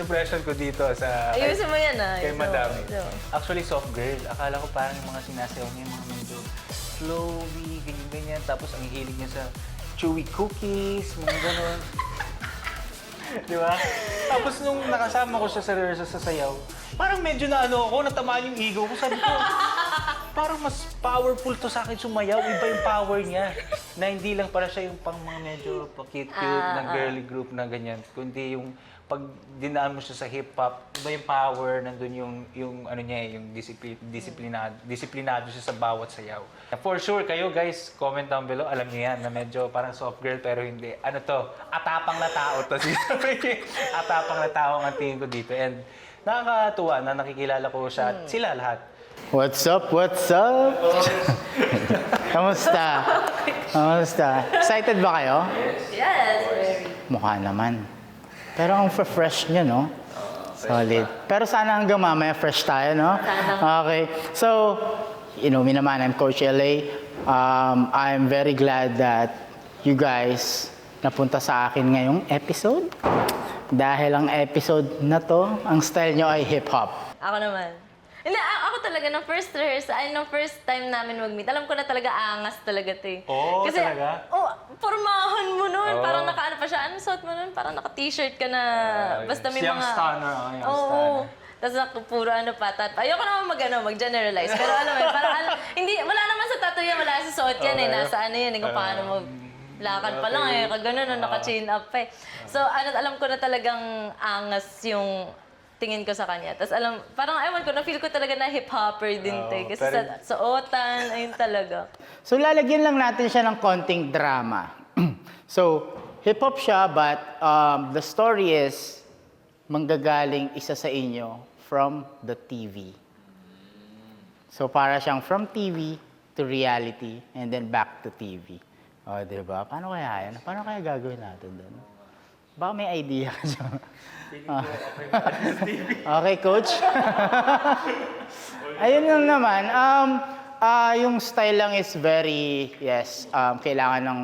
impression ko dito sa... Ayusin mo yan Kay Madam. Ito. Actually, soft girl. Akala ko parang yung mga sinasayaw niya, yung mga medyo flowy, ganyan-ganyan. Tapos ang hilig niya sa chewy cookies, mga gano'n. Di ba? Tapos nung nakasama ko siya sa rehearsal sa sayaw, parang medyo na ano ako, natamaan yung ego ko. Sabi ko, parang mas powerful to sa akin sumayaw. Iba yung power niya. Na hindi lang para siya yung pang mga medyo cute-cute na girly group na ganyan. Kundi yung pag dinaan mo siya sa hip-hop, iba yung power, nandun yung ano niya, yung disiplinado siya sa bawat sayaw. For sure, kayo guys, comment down below, alam niyo yan, na medyo parang soft girl pero hindi. Ano to? Atapang na tao to. Atapang na tao ang tingin ko dito. And nakakatuwa na nakikilala ko siya at sila lahat. What's up? What's up? Kamusta? Kamusta? Excited ba kayo? Yes, very. Mukha naman. Pero ang fresh niya, no? Solid. Pero sana hanggang mamaya fresh tayo, no? Okay. So, you know me naman, I'm Coach LA. I'm very glad that you guys napunta sa akin ngayong episode. Dahil ang episode na to, ang style nyo ay hip-hop. Ako naman. Hindi, ako talaga, nung first rehearsal, nung first time namin mag-meet, alam ko na talaga angas talaga ito eh. Oo, talaga? Pormahan mo nun. Parang naka-ano pa siya. Ano suot mo nun? Parang naka-t-shirt ka na. Basta may Siyang mga... stunner. Yung Oo. stunner. Tapos puro ano pa. Ayoko naman mag-generalize. Pero alam mo, parang hindi, wala naman sa tattoo yan. Wala sa suot yan eh. Nasa ano yan eh. Kung paano mo lakad pa lang eh. Kagano naka-chin up eh. So alam ko na talagang angas yung tingin ko sa kanya. Tapos parang ewan ko, na-feel ko talaga na hip-hopper din to eh. Kasi sa suotan, ayun talaga. So, lalagyan lang natin siya ng konting drama. So, hip-hop siya, but the story is manggagaling isa sa inyo from the TV. So, para siyang from TV to reality and then back to TV. O, diba? Paano kaya yan? Paano kaya gagawin natin doon? Baka may idea ka dyan. Okay, Coach? Ayun lang naman. Yung style lang is very, yes, kailangan ng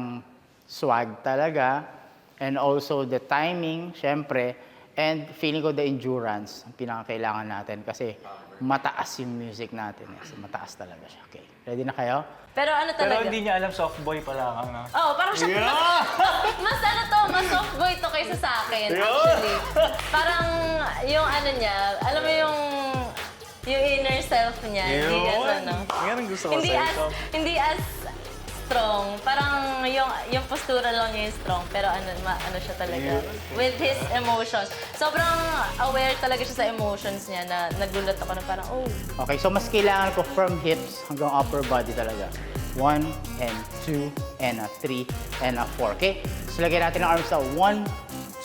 swag talaga. And also the timing, syempre. And feeling ko the endurance, ang pinakakailangan natin. Kasi mataas yung music natin. Yes, mataas talaga siya. Okay, ready na kayo? Pero ano talaga? Pero hindi niya alam soft boy pala. Ano? Oh, parang siya, mas ano to, mas soft boy to kaysa sa akin, actually. Parang yung ano niya, alam mo yung inner self niya, hindi as ano. Yan ang gusto ko sa'yo. Hindi as strong, parang yung postura lang niya yung strong, pero ano siya talaga, with his emotions. Sobrang aware talaga siya sa emotions niya na nagulat ako na parang, oh. Okay, so mas kailangan ko from hips hanggang upper body talaga. 1 and 2 and a 3 and a 4. Okay? So lagyan natin ang arms sa 1,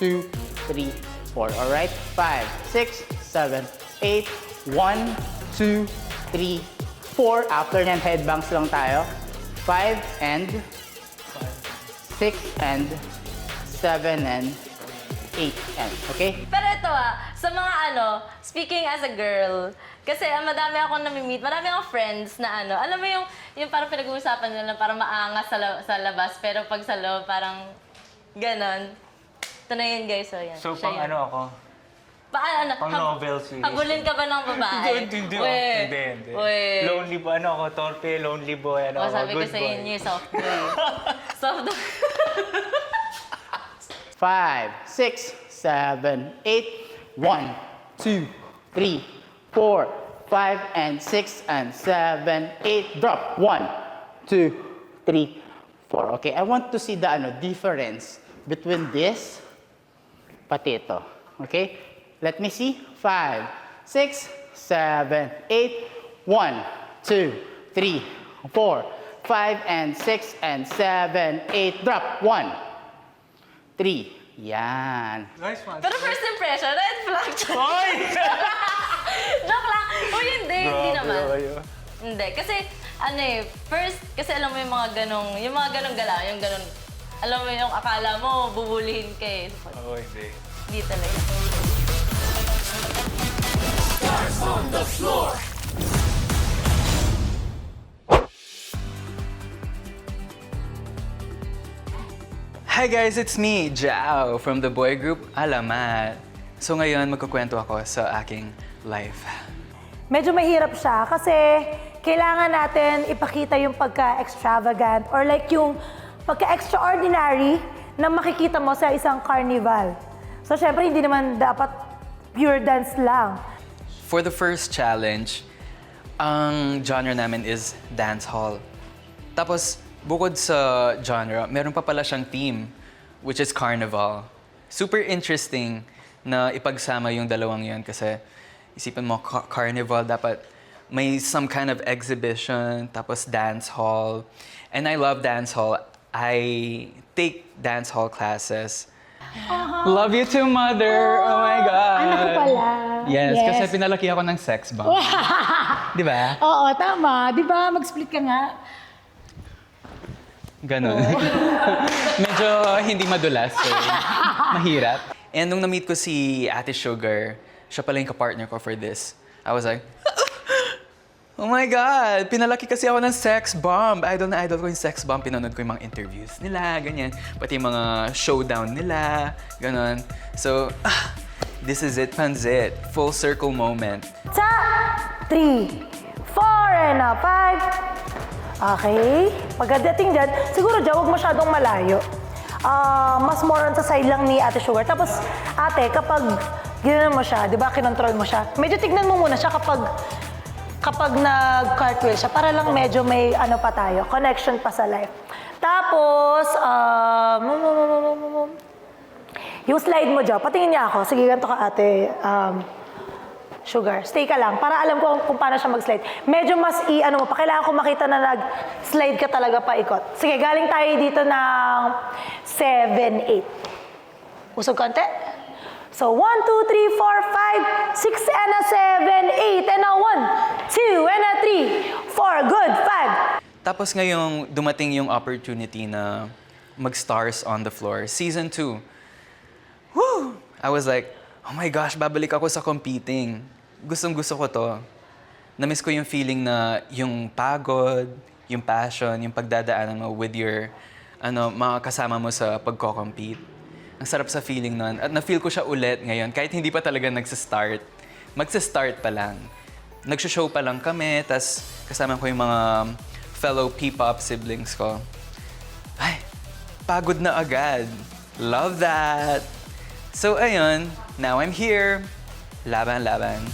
2, 3, 4. Alright? 5, 6, 7, 8. 1, 2, 3, 4. After nyan, headbangs lang tayo. 5 and 6 and 7 and 8 and. Okay? Pero ito sa mga speaking as a girl, kasi madami akong nami-meet, marami akong friends na alam mo yung parang pinag-uusapan nila na parang maangas sa labas, pero pag sa loob, parang ganon. Ito na yun, guys. So, yan. So, Siya pang yan. ano ako? Pang novel series. Habulin ka ba ng babae? Hindi. Hindi. Uy. Lonely boy. Ano ako? Torpe, lonely boy. Ano ako? Sabi ko Good sa boy. inyo, soft boy. Soft boy. 5, 6, 7, 8. 1, 2, 3, 4, 5, and 6, and 7, 8. Drop. 1, 2, 3, 4. Okay, I want to see the difference between this pati ito. Okay? Let me see. 5, 6, 7, 8. 1, 2, 3, 4, 5, and 6, and 7, 8. Drop. 1, 3. Yan. Nice one. Pero first impression, red flag. Hoy! Joke lang. Uy, hindi naman. Grabe. Hindi, kasi first, kasi alam mo yung mga ganong galaw, yung ganon, alam mo yung akala mo, bubulihin ka eh. Oo, hindi. Hindi talaga. On the floor. Hi guys, it's me, Jao, from the boy group Alamat. So ngayon, magkukwento ako sa aking life. Medyo mahirap siya kasi kailangan natin ipakita yung pagka-extravagant or like yung pagka-extraordinary na makikita mo sa isang carnival. So syempre, hindi naman dapat pure dance lang. For the first challenge, ang genre namin is dance hall. Tapos, bukod sa genre, meron pa pala siyang theme, which is carnival. Super interesting na ipagsama yung dalawang yun kasi isipin mo, carnival, dapat may some kind of exhibition, tapos dance hall. And I love dance hall. I take dance hall classes. Love you too, mother! Oh my God! Anak ko pala. Yes, Yes. kasi pinalaki ako ng sex bomb. Di ba? Oo, tama. Di ba? Mag-split ka nga. Ganon. Medyo hindi madulas, so mahirap. And nung na-meet ko si Ate Sugar, siya pala yung kapartner ko for this. I was like, oh my God! Pinalaki kasi ako ng sex bomb. Idol na idol ko yung sex bomb. Pinanood ko yung mga interviews nila, ganyan. Pati yung mga showdown nila, ganon. So, this is it, Panzit. Full circle moment. Sa 3, 4, and 5. Okay. Pagdating dyan, siguro dyan, huwag masyadong malayo. Mas more on sa side lang ni Ate Sugar. Tapos, ate, kapag ginanon mo siya, di ba, kinontrol mo siya, medyo tignan mo muna siya kapag nag-cartwheel siya, para lang medyo may ano pa tayo, connection pa sa life. Tapos, yung slide mo dyan, patingin niya ako. Sige, ganito ka ate. Sugar, stay ka lang para alam ko kung paano siya mag-slide. Medyo mas ano mo pa, kailangan ko makita na nag-slide ka talaga paikot. Sige, galing tayo dito ng 7, 8. Usog konti. So, 1, 2, 3, 4, 5, 6, and a 7, 8, and a 1, 2, and a 3, 4, good, 5. Tapos ngayong dumating yung opportunity na mag-Stars on the Floor, Season 2. Woo! I was like, oh my gosh, babalik ako sa competing. Gustong-gusto ko to. Na-miss ko yung feeling na yung pagod, yung passion, yung pagdadaanan mo with your mga kasama mo sa pagko-compete. Ang sarap sa feeling nun. At na-feel ko siya ulit ngayon, kahit hindi pa talaga nagsa-start. Magsa-start pa lang. Nagsho-show pa lang kami, tas kasama ko yung mga fellow P-pop siblings ko. Ay, pagod na agad. Love that! So ayun, now I'm here. Laban, laban.